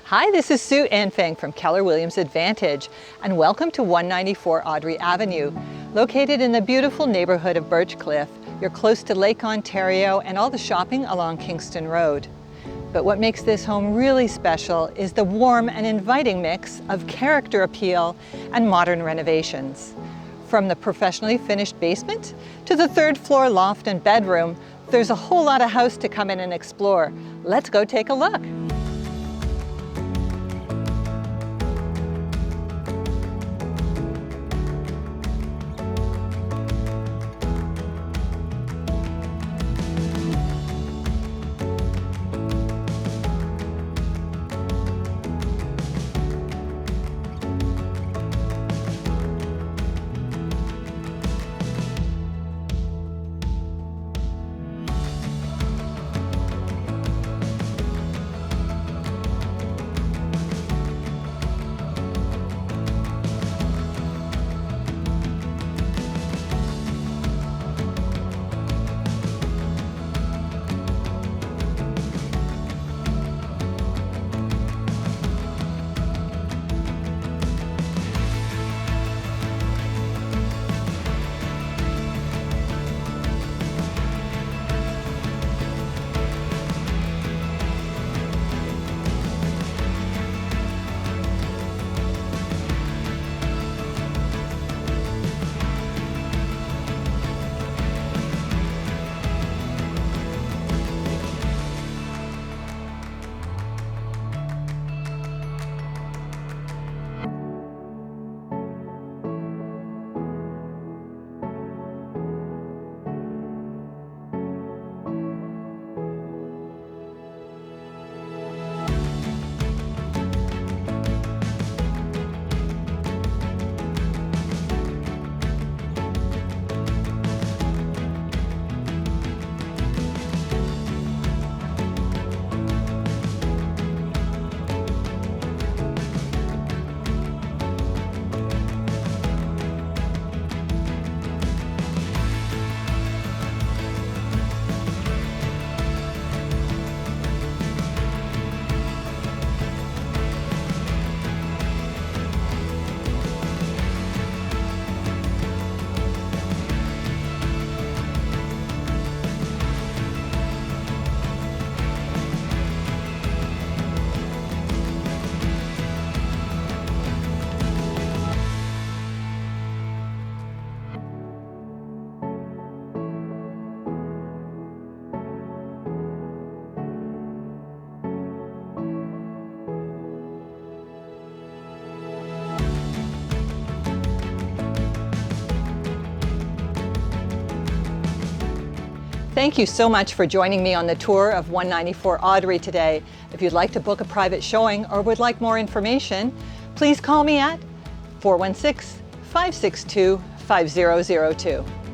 Hi, this is Sue Anfang from Keller Williams Advantage, and welcome to 194 Audrey Avenue. Located in the beautiful neighborhood of Birch Cliff, you're close to Lake Ontario and all the shopping along Kingston Road. But what makes this home really special is the warm and inviting mix of character appeal and modern renovations. From the professionally finished basement to the third floor loft and bedroom, there's a whole lot of house to come in and explore. Let's go take a look. Thank you so much for joining me on the tour of 194 Audrey today. If you'd like to book a private showing or would like more information, please call me at 416-562-5002.